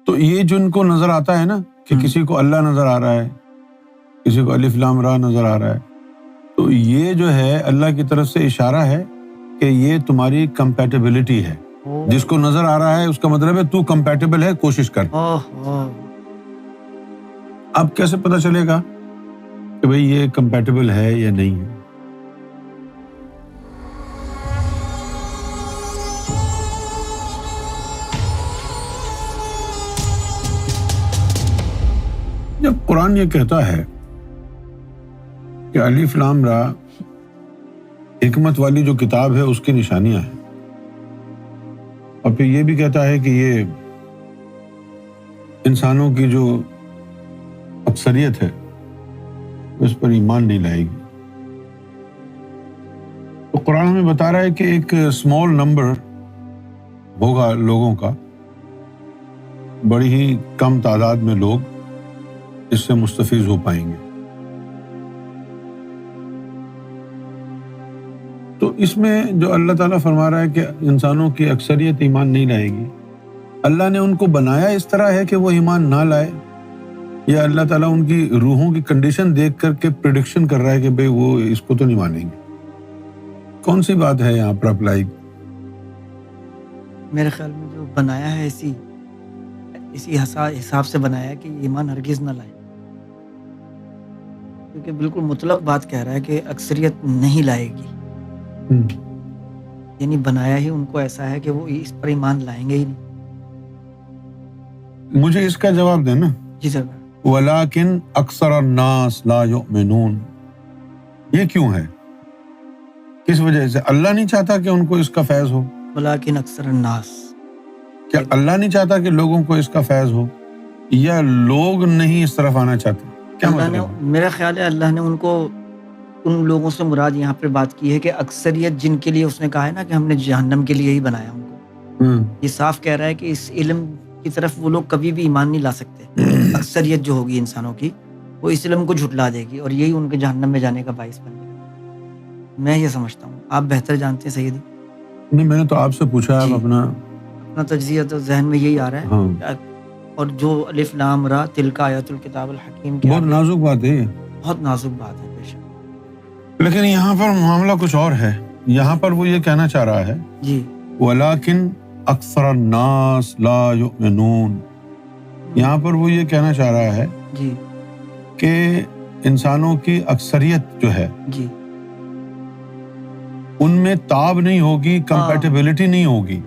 تو یہ جن کو نظر آتا ہے نا کہ کسی کو اللہ نظر آ رہا ہے، کسی کو الف لام را نظر آ رہا ہے، تو یہ جو ہے اللہ کی طرف سے اشارہ ہے کہ یہ تمہاری کمپیٹیبلٹی ہے. جس کو نظر آ رہا ہے اس کا مطلب ہے تو کمپیٹیبل ہے، کوشش کر. اب کیسے پتہ چلے گا کہ بھئی یہ کمپیٹیبل ہے یا نہیں ہے؟ جب قرآن یہ کہتا ہے کہ الف لام را حکمت والی جو کتاب ہے اس کی نشانیاں ہیں، اور پھر یہ بھی کہتا ہے کہ یہ انسانوں کی جو اکثریت ہے اس پر ایمان نہیں لائے گی، تو قرآن ہمیں بتا رہا ہے کہ ایک اسمال نمبر ہوگا لوگوں کا، بڑی ہی کم تعداد میں لوگ اس سے مستفیض ہو پائیں گے. تو اس میں جو اللہ تعالیٰ فرما رہا ہے کہ انسانوں کی اکثریت ایمان نہیں لائے گی، اللہ نے ان کو بنایا اس طرح ہے کہ وہ ایمان نہ لائے، یا اللہ تعالیٰ ان کی روحوں کی کنڈیشن دیکھ کر کے پریڈکشن کر رہا ہے کہ بھئی وہ اس کو تو نہیں مانیں گے؟ کون سی بات ہے یہاں پر اپلائی؟ میرے خیال میں جو بنایا ہے اسی حساب سے بنایا ہے کہ ایمان ہرگز نہ لائے، کیونکہ بالکل مطلق بات کہہ رہا ہے کہ اکثریت نہیں لائے گی. یعنی بنایا ہی ان کو ایسا ہے کہ وہ اس پر ایمان لائیں گے ہی نہیں. مجھے اس کا جواب دینا. جی سر. وَلَٰكِنْ أَكْثَرَ النَّاسِ لَا يُؤْمِنُونَ، یہ کیوں ہے؟ کس وجہ سے؟ اللہ نہیں چاہتا کہ ان کو اس کا فیض ہو؟ وَلَٰكِنْ أَكْثَرَ النَّاسِ، کیا اللہ نہیں چاہتا کہ لوگوں کو اس کا فیض ہو، یا لوگ نہیں اس طرف آنا چاہتے؟ کیا مطلب ہے؟ میرا خیال ہے اللہ نے ان کو، ان لوگوں سے مراد یہاں پر بات کی ہے کہ اکثریت جن کے لیے اس نے کہا ہے نا کہ ہم نے جہنم کے لیے ہی بنایا ان کو، یہ صاف کہہ رہا ہے کہ اس علم کی طرف وہ لوگ کبھی بھی ایمان نہیں لا سکتے. اکثریت جو ہوگی انسانوں کی وہ اس علم کو جھٹلا دے گی، اور یہی ان کے جہنم میں جانے کا باعث بنے گا. میں یہ سمجھتا ہوں، آپ بہتر جانتے ہیں سیدی. نہیں، میں نے تو آپ سے پوچھا ہے. اپنا تجزیہ تو ذہن میں یہی آ رہا ہے. اور جو الف لام را تلک آیات الکتاب الحکیم کی بہت نازک بات ہے، بہت نازک بات ہے بے شک. لیکن یہاں پر معاملہ کچھ اور ہے. یہاں پر وہ یہ کہنا چاہ رہا ہے جی وَلَٰكِنْ أَكْثَرَ النَّاسِ لَا يُؤْمِنُونَ، یہاں پر وہ یہ کہنا چاہ رہا ہے جی کہ انسانوں کی اکثریت جو ہے جی ان میں تاب نہیں ہوگی، کمپیٹیبلٹی نہیں ہوگی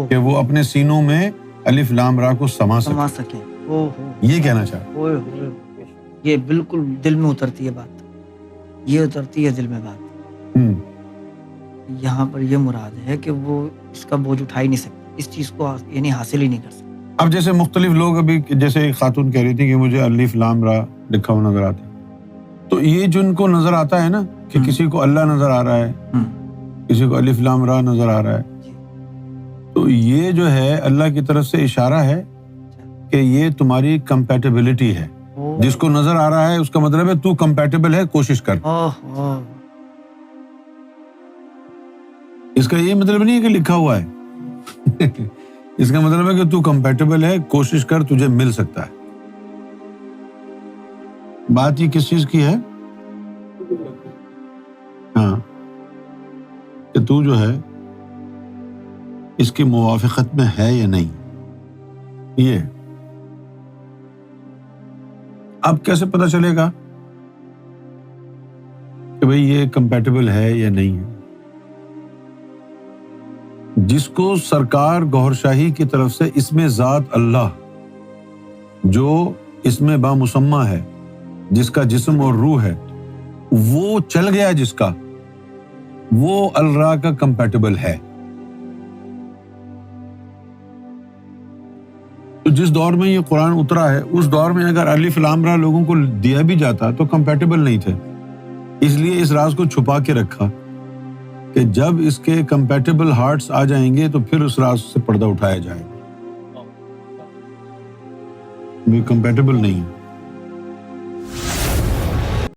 کہ وہ اپنے سینوں میں الف لام را کو سما سکے. یہ کہنا چاہ رہا ہے. یہ بالکل دل میں اترتی ہے بات، یہ اترتی ہے دل میں بات. یہاں پر یہ مراد ہے کہ وہ اس کا بوجھ اٹھا ہی نہیں سکتے، اس چیز کو یعنی حاصل ہی نہیں کر سکتے. اب جیسے مختلف لوگ، ابھی جیسے ایک خاتون کہہ رہی تھی کہ مجھے الف لام را لکھا ہوا نظر آتا ہے، تو یہ جن کو نظر آتا ہے نا کہ کسی کو اللہ نظر آ رہا ہے، کسی کو الف لام را نظر آ رہا ہے، تو یہ جو ہے اللہ کی طرف سے اشارہ ہے کہ یہ تمہاری کمپیٹیبلٹی ہے. جس کو نظر آ رہا ہے اس کا مطلب ہے تو کمپیٹیبل ہے، کوشش کر. اس کا یہ مطلب نہیں ہے کہ لکھا ہوا ہے. اس کا مطلب ہے کہ تو کمپیٹیبل ہے، کوشش کر، تجھے مل سکتا ہے. بات یہ کس چیز کی ہے؟ ہاں، کہ تو جو ہے اس کی موافقت میں ہے یا نہیں. یہ اب کیسے پتہ چلے گا کہ بھئی یہ کمپیٹیبل ہے یا نہیں ہے؟ جس کو سرکار گوہر شاہی کی طرف سے اسم ذات اللہ، جو اسم بامسمہ ہے، جس کا جسم اور روح ہے، وہ چل گیا، جس کا وہ الرا کا کمپیٹیبل ہے. تو جس دور میں یہ قرآن اترا ہے اس دور میں اگر الف لام را لوگوں کو دیا بھی جاتا تو کمپیٹیبل نہیں تھے. اس لیے اس راز کو چھپا کے رکھا کہ جب اس کے کمپیٹیبل ہارٹس آ جائیں گے تو پھر اس راز سے پردہ اٹھایا جائے گا. کمپیٹیبل نہیں ہے.